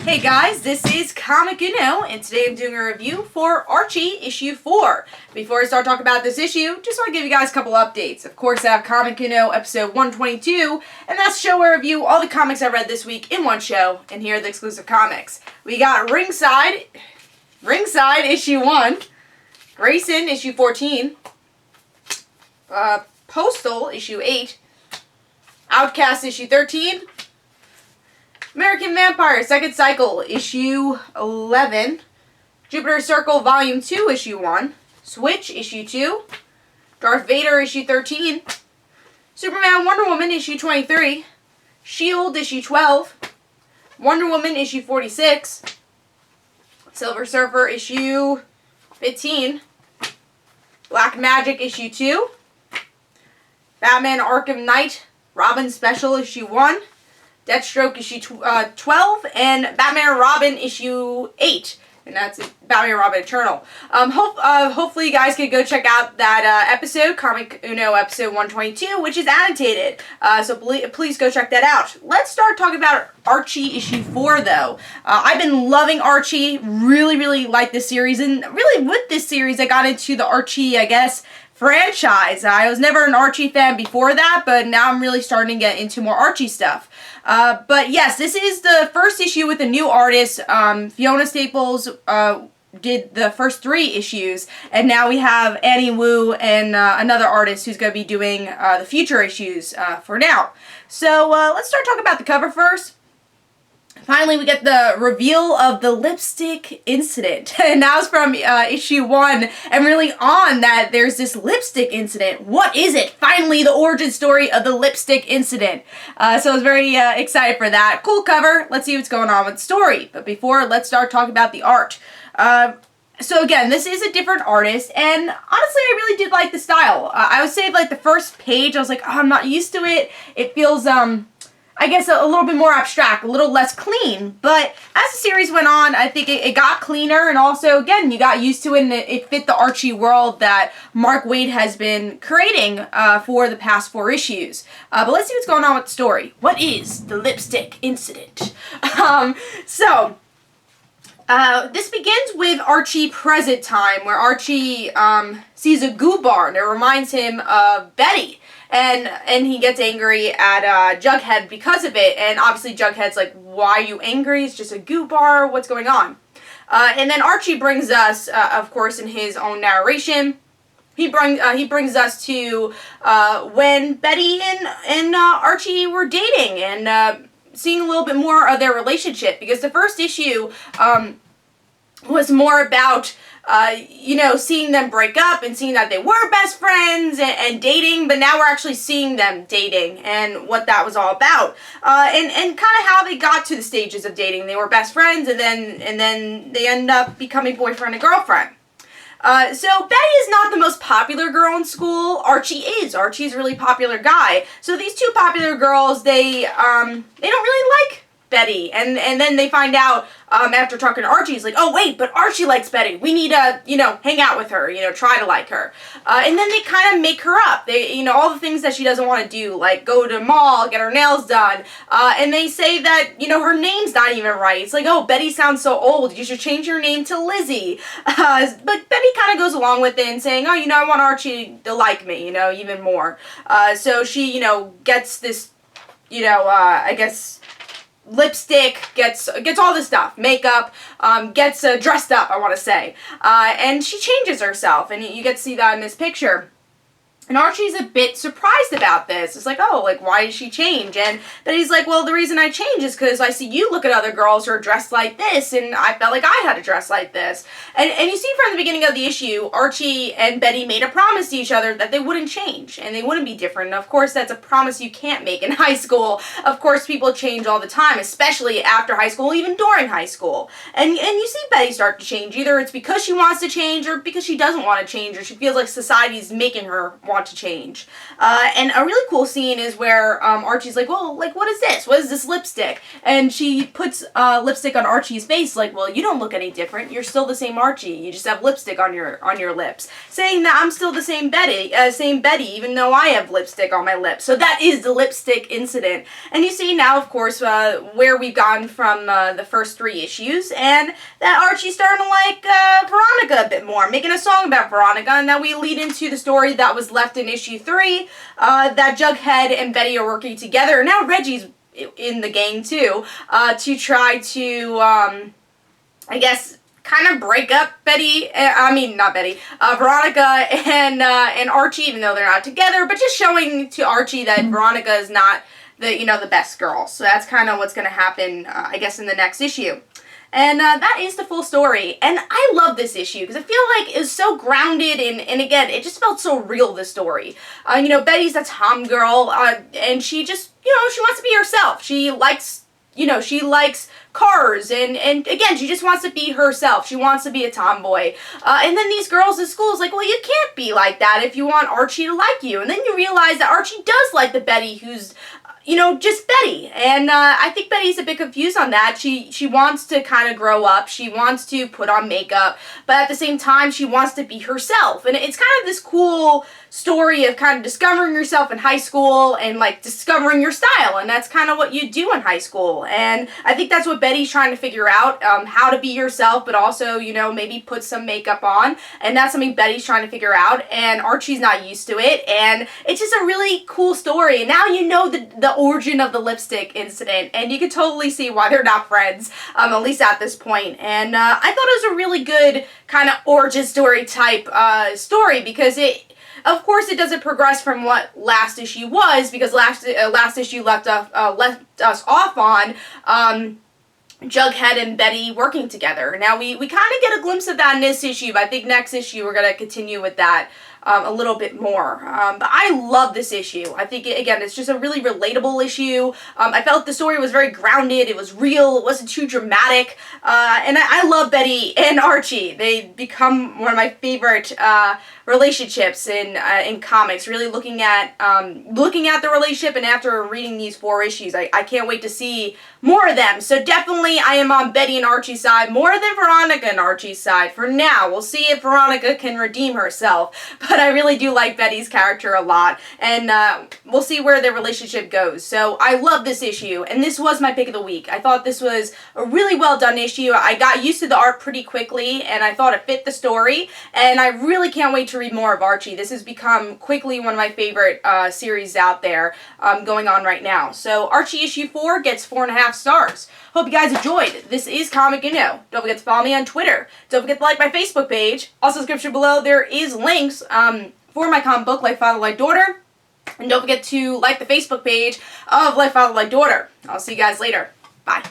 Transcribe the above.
Hey guys, this is Comic Uno, and today I'm doing a review for Archie issue 4. Before I start talking about this issue, just want to give you guys a couple updates. Of course, I have Comic Uno episode 122, and that's a show where I review all the comics I read this week in one show, and here are the exclusive comics. We got Ringside issue 1, Grayson issue 14, Postal issue 8, Outcast issue 13, American Vampire Second Cycle issue 11, Jupiter Circle Volume 2 issue 1, Switch issue 2, Darth Vader issue 13, Superman Wonder Woman issue 23, Shield issue 12, Wonder Woman issue 46, Silver Surfer issue 15, Black Magic issue 2, Batman Arkham Knight Robin Special issue 1, Deathstroke issue 12, and Batman and Robin issue 8. And that's Batman and Robin Eternal. Hopefully you guys can go check out that episode, Comic Uno episode 122, which is annotated. So please go check that out. Let's start talking about Archie issue 4, though. I've been loving Archie. Really like this series. And really with this series, I got into the Archie, I guess, franchise. I was never an Archie fan before that, but now I'm really starting to get into more Archie stuff. But yes, this is the first issue with a new artist. Fiona Staples did the first 3 issues, and now we have Annie Wu and another artist who's going to be doing the future issues for now. So let's start talking about the cover first. Finally, we get the reveal of the lipstick incident. And that was from issue 1 and really on that there's this lipstick incident. What is it? Finally, the origin story of the lipstick incident. So I was very excited for that. Cool cover. Let's see what's going on with the story. But before, let's start talking about the art. So again, this is a different artist, and honestly, I really did like the style. I would say like the first page, I was like, oh, I'm not used to it. It feels, I guess a little bit more abstract, a little less clean, but as the series went on, I think it got cleaner, and also, again, you got used to it, and it fit the Archie world that Mark Waid has been creating for the past 4 issues. But let's see what's going on with the story. What is the lipstick incident? This begins with Archie present time, where Archie sees a goo bar, and it reminds him of Betty. And he gets angry at Jughead because of it, and obviously Jughead's like, why are you angry? It's just a goo bar, what's going on? And then Archie brings us, of course, in his own narration, he brings us to when Betty and Archie were dating, and seeing a little bit more of their relationship, because the first issue was more about seeing them break up and seeing that they were best friends and dating, but now we're actually seeing them dating and what that was all about. And kind of how they got to the stages of dating. They were best friends, and then they end up becoming boyfriend and girlfriend. So Betty is not the most popular girl in school. Archie is. Archie's a really popular guy. So these two popular girls, they don't really like Betty, and then they find out after talking to Archie, he's like, oh wait, but Archie likes Betty. We need to, hang out with her, try to like her. And then they kind of make her up. They, all the things that she doesn't want to do, like go to the mall, get her nails done. And they say that, her name's not even right. It's like, oh, Betty sounds so old. You should change your name to Lizzie. But Betty kind of goes along with it and saying, oh, I want Archie to like me, even more. So she, gets this, I guess, lipstick, gets all this stuff, makeup, gets dressed up, I want to say, and she changes herself, and you get to see that in this picture. And Archie's a bit surprised about this. It's like, oh, like, why did she change? And Betty's like, well, the reason I changed is because I see you look at other girls who are dressed like this, and I felt like I had to dress like this. And you see from the beginning of the issue, Archie and Betty made a promise to each other that they wouldn't change, and they wouldn't be different. And of course, that's a promise you can't make in high school. Of course, people change all the time, especially after high school, even during high school. And you see Betty start to change. Either it's because she wants to change, or because she doesn't want to change, or she feels like society's making her want want to change. And a really cool scene is where Archie's like, well, like, what is this? What is this lipstick? And she puts lipstick on Archie's face, like, well, you don't look any different. You're still the same Archie. You just have lipstick on your lips. Saying that I'm still the same Betty, even though I have lipstick on my lips. So that is the lipstick incident. And you see now, of course, where we've gone from the first 3 issues, and that Archie's starting to like Veronica a bit more, making a song about Veronica, and that we lead into the story that was left in issue 3, that Jughead and Betty are working together. Now Reggie's in the gang too, to try to, I guess, kind of break up Veronica and Archie, even though they're not together, but just showing to Archie that Veronica is not the best girl. So that's kind of what's going to happen, I guess, in the next issue. And that is the full story. And I love this issue because I feel like it was so grounded, and again, it just felt so real, the story. Betty's a tom girl, and she just, she wants to be herself. She likes, she likes cars, and again, she just wants to be herself. She wants to be a tomboy. And then these girls at school is like, well, you can't be like that if you want Archie to like you. And then you realize that Archie does like the Betty who's, just Betty. And I think Betty's a bit confused on that. She wants to kind of grow up. She wants to put on makeup. But at the same time, she wants to be herself. And it's kind of this cool story of kind of discovering yourself in high school and like discovering your style, and that's kind of what you do in high school. And I think that's what Betty's trying to figure out, how to be yourself, but also maybe put some makeup on, and that's something Betty's trying to figure out, and Archie's not used to it, and it's just a really cool story. And now you know the origin of the lipstick incident, and you can totally see why they're not friends, at least at this point. And I thought it was a really good kind of origin story type story, because of course, it doesn't progress from what last issue was, because last issue left us off on Jughead and Betty working together. Now, we kind of get a glimpse of that in this issue, but I think next issue we're going to continue with that a little bit more. But I love this issue. I think, again, it's just a really relatable issue. I felt the story was very grounded. It was real. It wasn't too dramatic. And I love Betty and Archie. They become one of my favorite relationships in comics. Really looking at the relationship, and after reading these 4 issues, I can't wait to see more of them. So definitely I am on Betty and Archie's side more than Veronica and Archie's side for now. We'll see if Veronica can redeem herself, but I really do like Betty's character a lot, and we'll see where their relationship goes. So I love this issue, and this was my pick of the week. I thought this was a really well done issue. I got used to the art pretty quickly, and I thought it fit the story, and I really can't wait to read more of Archie. This has become quickly one of my favorite series out there going on right now. So Archie issue 4 gets 4.5 stars. Hope you guys enjoyed. This is Comic Uno. Don't forget to follow me on Twitter. Don't forget to like my Facebook page. Also, description below, there is links for my comic book, Like Father, Like Daughter. And don't forget to like the Facebook page of Like Father, Like Daughter. I'll see you guys later. Bye.